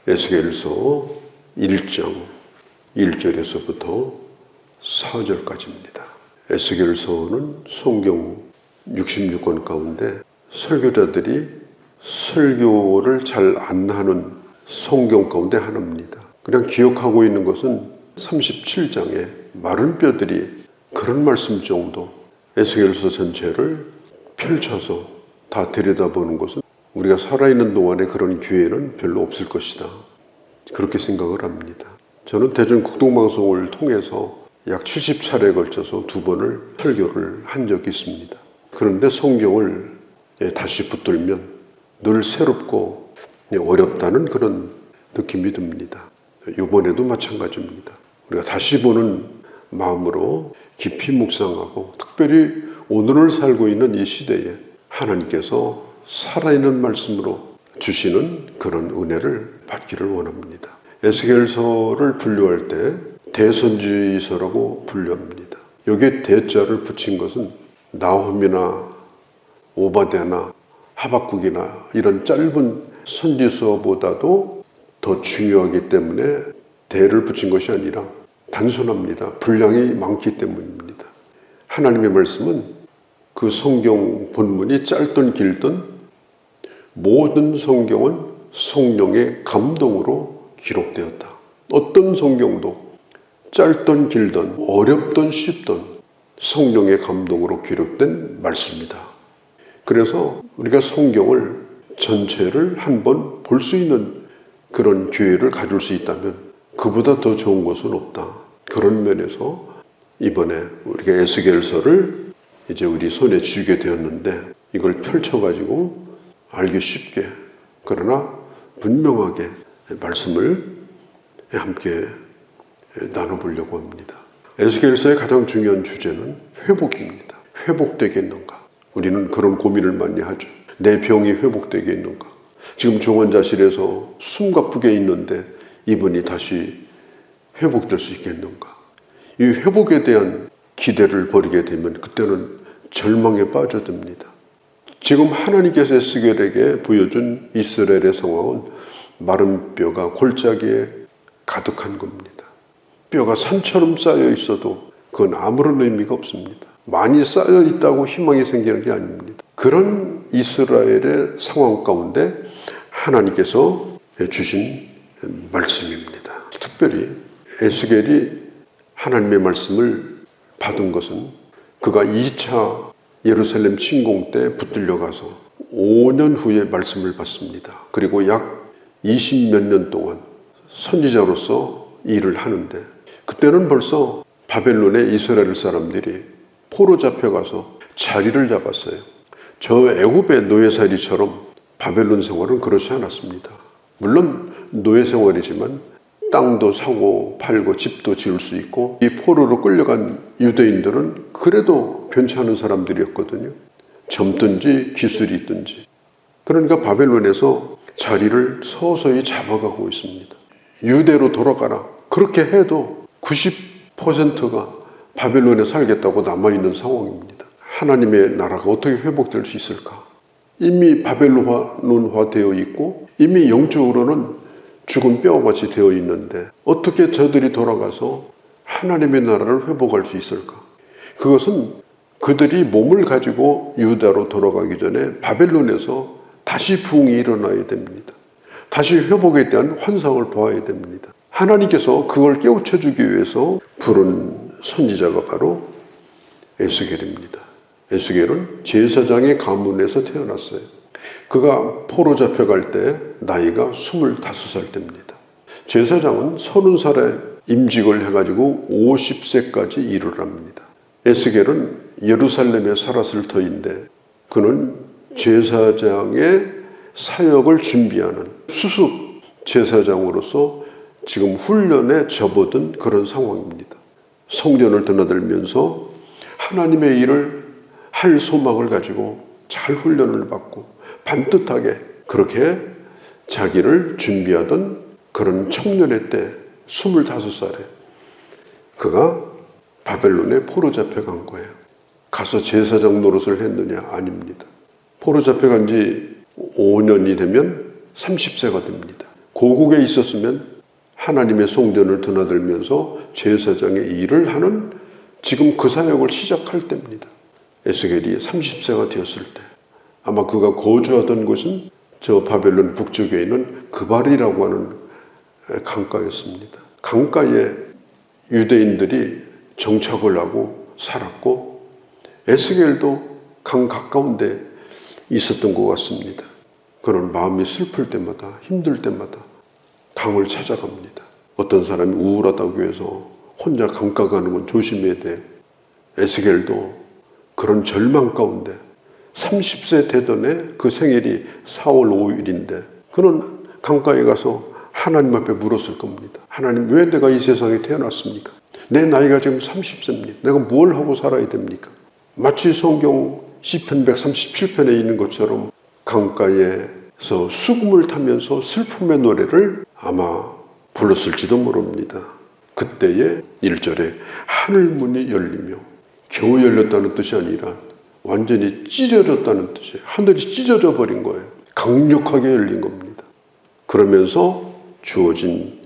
에스겔서 1장 1절에서부터 4절까지입니다. 에스겔서는 성경 66권 가운데 설교자들이 설교를 잘 안 하는 성경 가운데 하나입니다. 그냥 기억하고 있는 것은 37장에 마른 뼈들이 그런 말씀 정도, 에스겔서 전체를 펼쳐서 다 들여다보는 것은 우리가 살아있는 동안에 그런 기회는 별로 없을 것이다, 그렇게 생각을 합니다. 저는 대전 국동방송을 통해서 약 70차례에 걸쳐서 2번을 설교를 한 적이 있습니다. 그런데 성경을 다시 붙들면 늘 새롭고 어렵다는 그런 느낌이 듭니다. 이번에도 마찬가지입니다. 우리가 다시 보는 마음으로 깊이 묵상하고, 특별히 오늘을 살고 있는 이 시대에 하나님께서 살아있는 말씀으로 주시는 그런 은혜를 받기를 원합니다. 에스겔서를 분류할 때 대선지서라고 분류합니다. 여기에 대자를 붙인 것은 나홈이나 오바댜나 하박국이나 이런 짧은 선지서보다도 더 중요하기 때문에 대를 붙인 것이 아니라 단순합니다. 분량이 많기 때문입니다. 하나님의 말씀은 그 성경 본문이 짧든 길든 모든 성경은 성령의 감동으로 기록되었다. 어떤 성경도 짧든 길든 어렵든 쉽든 성령의 감동으로 기록된 말씀이다. 그래서 우리가 성경을 전체를 한번 볼 수 있는 그런 기회를 가질 수 있다면 그보다 더 좋은 것은 없다. 그런 면에서 이번에 우리가 에스겔서를 이제 우리 손에 쥐게 되었는데, 이걸 펼쳐가지고 알기 쉽게 그러나 분명하게 말씀을 함께 나눠보려고 합니다. 에스겔서의 가장 중요한 주제는 회복입니다. 회복되겠는가? 우리는 그런 고민을 많이 하죠. 내 병이 회복되겠는가? 지금 중환자실에서 숨가쁘게 있는데 이분이 다시 회복될 수 있겠는가? 이 회복에 대한 기대를 버리게 되면 그때는 절망에 빠져듭니다. 지금 하나님께서 에스겔에게 보여준 이스라엘의 상황은 마른 뼈가 골짜기에 가득한 겁니다. 뼈가 산처럼 쌓여 있어도 그건 아무런 의미가 없습니다. 많이 쌓여 있다고 희망이 생기는 게 아닙니다. 그런 이스라엘의 상황 가운데 하나님께서 주신 말씀입니다. 특별히 에스겔이 하나님의 말씀을 받은 것은 그가 2차 예루살렘 침공 때 붙들려 가서 5년 후에 말씀을 받습니다. 그리고 약 20몇 년 동안 선지자로서 일을 하는데, 그때는 벌써 바벨론의 이스라엘 사람들이 포로 잡혀가서 자리를 잡았어요. 저 애굽의 노예살이처럼 바벨론 생활은 그렇지 않았습니다. 물론 노예 생활이지만 땅도 사고 팔고 집도 지을 수 있고, 이 포로로 끌려간 유대인들은 그래도 괜찮은 사람들이었거든요. 젊든지 기술이 있든지. 그러니까 바벨론에서 자리를 서서히 잡아가고 있습니다. 유대로 돌아가라, 그렇게 해도 90%가 바벨론에 살겠다고 남아있는 상황입니다. 하나님의 나라가 어떻게 회복될 수 있을까? 이미 바벨론화 되어 있고 이미 영적으로는 죽은 뼈같이 되어 있는데 어떻게 저들이 돌아가서 하나님의 나라를 회복할 수 있을까? 그것은 그들이 몸을 가지고 유다로 돌아가기 전에 바벨론에서 다시 부흥이 일어나야 됩니다. 다시 회복에 대한 환상을 보아야 됩니다. 하나님께서 그걸 깨우쳐주기 위해서 부른 선지자가 바로 에스겔입니다. 에스겔은 제사장의 가문에서 태어났어요. 그가 포로 잡혀갈 때 나이가 25살 때입니다. 제사장은 30살에 임직을 해가지고 50세까지 일을 합니다. 에스겔은 예루살렘에 살았을 터인데 그는 제사장의 사역을 준비하는 수습 제사장으로서 지금 훈련에 접어든 그런 상황입니다. 성전을 드나들면서 하나님의 일을 할 소망을 가지고 잘 훈련을 받고 반듯하게 그렇게 자기를 준비하던 그런 청년의 때 25살에 그가 바벨론에 포로 잡혀간 거예요. 가서 제사장 노릇을 했느냐? 아닙니다. 포로 잡혀간 지 5년이 되면 30세가 됩니다. 고국에 있었으면 하나님의 성전을 드나들면서 제사장의 일을 하는 지금 그 사역을 시작할 때입니다. 에스겔이 30세가 되었을 때 아마 그가 거주하던 곳은 저 바벨론 북쪽에 있는 그발이라고 하는 강가였습니다. 강가에 유대인들이 정착을 하고 살았고 에스겔도 강 가까운 데 있었던 것 같습니다. 그는 마음이 슬플 때마다 힘들 때마다 강을 찾아갑니다. 어떤 사람이 우울하다고 해서 혼자 강가 가는 건 조심해야 돼. 에스겔도 그런 절망 가운데 30세 되던 해 그 생일이 4월 5일인데 그는 강가에 가서 하나님 앞에 물었을 겁니다. 하나님, 왜 내가 이 세상에 태어났습니까? 내 나이가 지금 30세입니다. 내가 뭘 하고 살아야 됩니까? 마치 성경 시편 137편에 있는 것처럼 강가에서 수금을 타면서 슬픔의 노래를 아마 불렀을지도 모릅니다. 그때에 1절에 하늘문이 열리며 겨우 열렸다는 뜻이 아니라 완전히 찢어졌다는 뜻이에요. 하늘이 찢어져 버린 거예요. 강력하게 열린 겁니다. 그러면서 주어진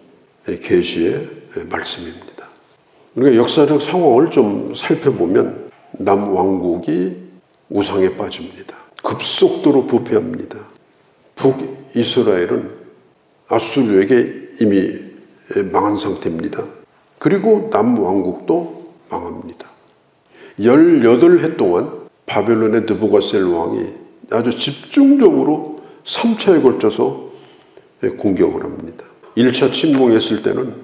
계시의 말씀입니다. 우리가 역사적 상황을 좀 살펴보면 남왕국이 우상에 빠집니다. 급속도로 부패합니다. 북이스라엘은 아수르에게 이미 망한 상태입니다. 그리고 남왕국도 망합니다. 18해 동안 바벨론의 느부갓네살 왕이 아주 집중적으로 3차에 걸쳐서 공격을 합니다. 1차 침공했을 때는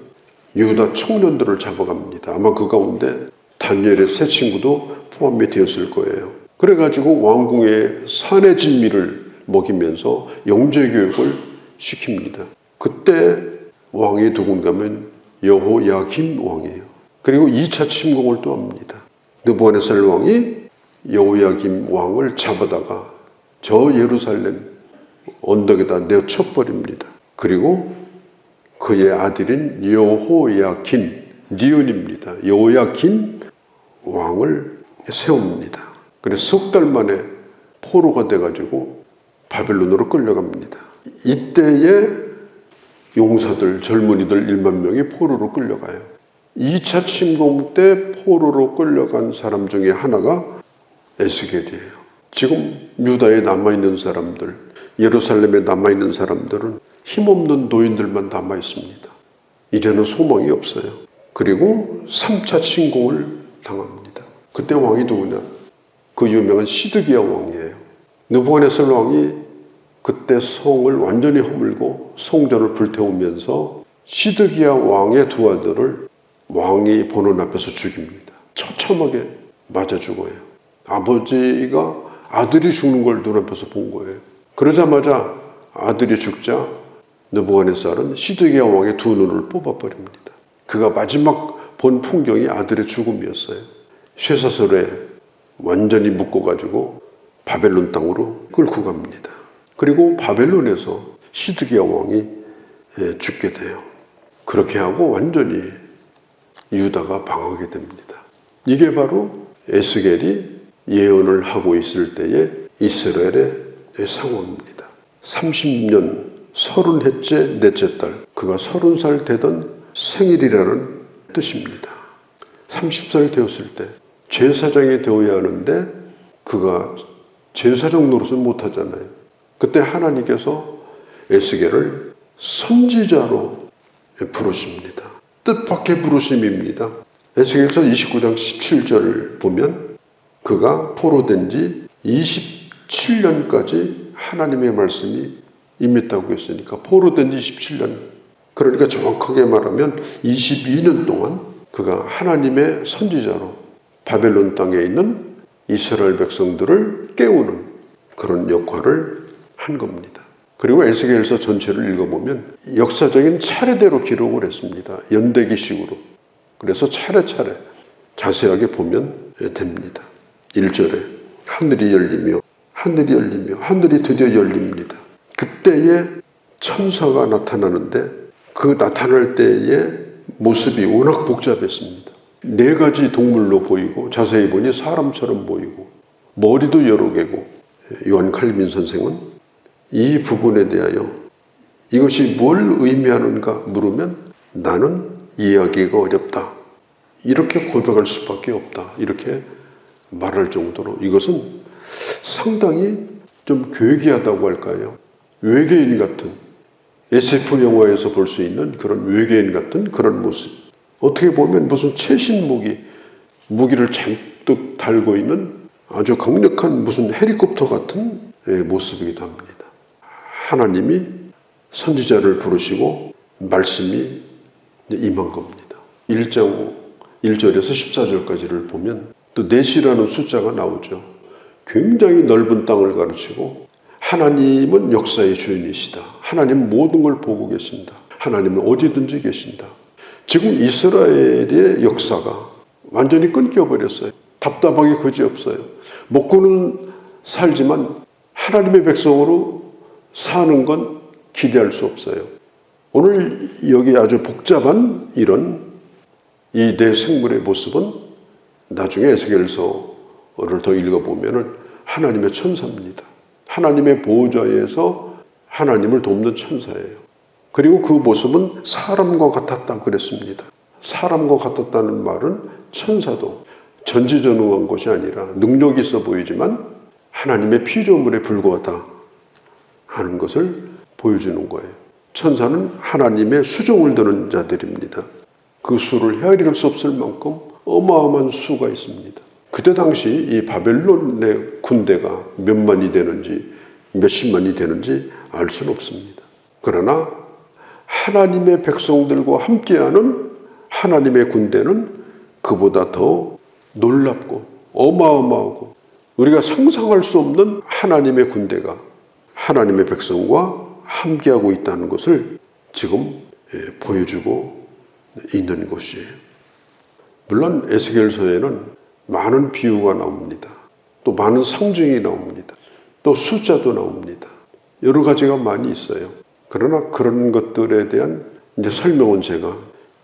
유다 청년들을 잡아갑니다. 아마 그 가운데 다니엘의 세 친구도 포함이 되었을 거예요. 그래가지고 왕궁의 사내 진미를 먹이면서 영재교육을 시킵니다. 그때 왕이 누군가 하면 여호야김 왕이에요. 그리고 2차 침공을 또 합니다. 느부갓네살 왕이 여호야김 왕을 잡아다가 저 예루살렘 언덕에다 내쳐버립니다. 그리고 그의 아들인 여호야긴, 니은입니다. 여호야긴 왕을 세웁니다. 그래서 석 달 만에 포로가 돼가지고 바벨론으로 끌려갑니다. 이때에 용사들, 젊은이들 1만 명이 포로로 끌려가요. 2차 침공 때 포로로 끌려간 사람 중에 하나가 에스겔이에요. 지금 유다에 남아있는 사람들, 예루살렘에 남아있는 사람들은 힘없는 노인들만 남아있습니다. 이제는 소망이 없어요. 그리고 3차 침공을 당합니다. 그때 왕이 누구냐? 그 유명한 시드기야 왕이에요. 느부갓네살 왕이 그때 성을 완전히 허물고 성전을 불태우면서 시드기야 왕의 두 아들을 왕이 보는 앞에서 죽입니다. 처참하게 맞아 죽어요. 아버지가 아들이 죽는 걸 눈앞에서 본 거예요. 그러자마자 아들이 죽자 느부갓네살은 시드기야 왕의 두 눈을 뽑아버립니다. 그가 마지막 본 풍경이 아들의 죽음이었어요. 쇠사슬에 완전히 묶어가지고 바벨론 땅으로 끌고 갑니다. 그리고 바벨론에서 시드기야 왕이 죽게 돼요. 그렇게 하고 완전히 유다가 망하게 됩니다. 이게 바로 에스겔이 예언을 하고 있을 때의 이스라엘의 상황입니다. 30년 30해째 넷째 달, 그가 30살 되던 생일이라는 뜻입니다. 30살 되었을 때 제사장이 되어야 하는데 그가 제사장 노릇을 못하잖아요. 그때 하나님께서 에스겔을 선지자로 부르십니다. 뜻밖의 부르심입니다. 에스겔서 29장 17절을 보면 그가 포로된 지 27년까지 하나님의 말씀이 임했다고 했으니까 포로된 지 17년, 그러니까 정확하게 말하면 22년 동안 그가 하나님의 선지자로 바벨론 땅에 있는 이스라엘 백성들을 깨우는 그런 역할을 한 겁니다. 그리고 에스겔서 전체를 읽어보면 역사적인 차례대로 기록을 했습니다. 연대기식으로. 그래서 차례차례 자세하게 보면 됩니다. 1절에 하늘이 열리며 하늘이 열리며 하늘이 드디어 열립니다. 그때에 천사가 나타나는데 그 나타날 때의 모습이 워낙 복잡했습니다. 4가지 동물로 보이고 자세히 보니 사람처럼 보이고 머리도 여러 개고 요한 칼빈 선생은 이 부분에 대하여 이것이 뭘 의미하는가 물으면 나는 이해하기가 어렵다. 이렇게 고백할 수밖에 없다. 이렇게 말할 정도로 이것은 상당히 좀 괴기하다고 할까요? 외계인 같은, SF 영화에서 볼 수 있는 그런 외계인 같은 그런 모습. 어떻게 보면 무슨 최신 무기를 잔뜩 달고 있는 아주 강력한 무슨 헬리콥터 같은 모습이기도 합니다. 하나님이 선지자를 부르시고 말씀이 임한 겁니다. 1장 1절에서 14절까지를 보면 또 넷이라는 숫자가 나오죠. 굉장히 넓은 땅을 가르치고 하나님은 역사의 주인이시다. 하나님은 모든 걸 보고 계신다. 하나님은 어디든지 계신다. 지금 이스라엘의 역사가 완전히 끊겨버렸어요. 답답하게 그지없어요. 먹고는 살지만 하나님의 백성으로 사는 건 기대할 수 없어요. 오늘 여기 아주 복잡한 이런 이 네 생물의 모습은 나중에 에스겔서를 더 읽어보면 하나님의 천사입니다. 하나님의 보호자에서 하나님을 돕는 천사예요. 그리고 그 모습은 사람과 같았다 그랬습니다. 사람과 같았다는 말은 천사도 전지전능한 것이 아니라 능력이 있어 보이지만 하나님의 피조물에 불과하다 하는 것을 보여주는 거예요. 천사는 하나님의 수종을 드는 자들입니다. 그 수를 헤아릴 수 없을 만큼 어마어마한 수가 있습니다. 그때 당시 이 바벨론의 군대가 몇만이 되는지 몇십만이 되는지 알 수는 없습니다. 그러나 하나님의 백성들과 함께하는 하나님의 군대는 그보다 더 놀랍고 어마어마하고 우리가 상상할 수 없는 하나님의 군대가 하나님의 백성과 함께하고 있다는 것을 지금 보여주고 있는 것이에요. 물론 에스겔서에는 많은 비유가 나옵니다. 또 많은 상징이 나옵니다. 또 숫자도 나옵니다. 여러 가지가 많이 있어요. 그러나 그런 것들에 대한 이제 설명은 제가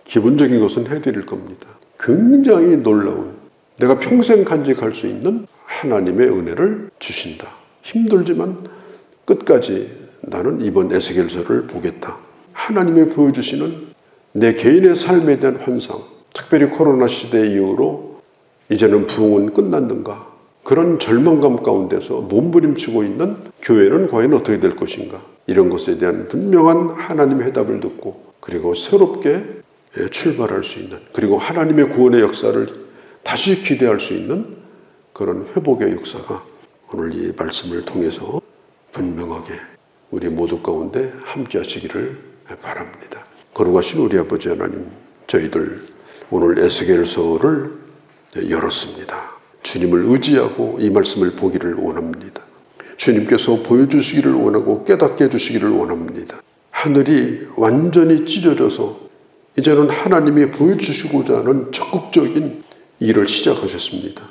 기본적인 것은 해드릴 겁니다. 굉장히 놀라운, 내가 평생 간직할 수 있는 하나님의 은혜를 주신다. 힘들지만 끝까지 나는 이번 에스겔서를 보겠다. 하나님이 보여주시는 내 개인의 삶에 대한 환상, 특별히 코로나 시대 이후로 이제는 부흥은 끝났는가, 그런 절망감 가운데서 몸부림치고 있는 교회는 과연 어떻게 될 것인가, 이런 것에 대한 분명한 하나님의 해답을 듣고 그리고 새롭게 출발할 수 있는, 그리고 하나님의 구원의 역사를 다시 기대할 수 있는 그런 회복의 역사가 오늘 이 말씀을 통해서 분명하게 우리 모두 가운데 함께 하시기를 바랍니다. 거룩하신 우리 아버지 하나님, 저희들 오늘 에스겔서를 열었습니다. 주님을 의지하고 이 말씀을 보기를 원합니다. 주님께서 보여주시기를 원하고 깨닫게 해주시기를 원합니다. 하늘이 완전히 찢어져서 이제는 하나님이 보여주시고자 하는 적극적인 일을 시작하셨습니다.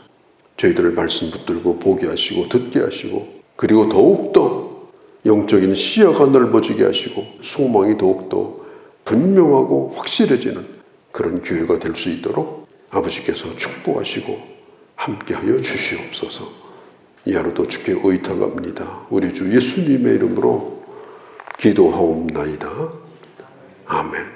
저희들을 말씀 붙들고 보게 하시고 듣게 하시고 그리고 더욱더 영적인 시야가 넓어지게 하시고 소망이 더욱더 분명하고 확실해지는 그런 교회가 될 수 있도록 아버지께서 축복하시고 함께하여 주시옵소서. 이 하루도 주께 의탁합니다. 우리 주 예수님의 이름으로 기도하옵나이다. 아멘.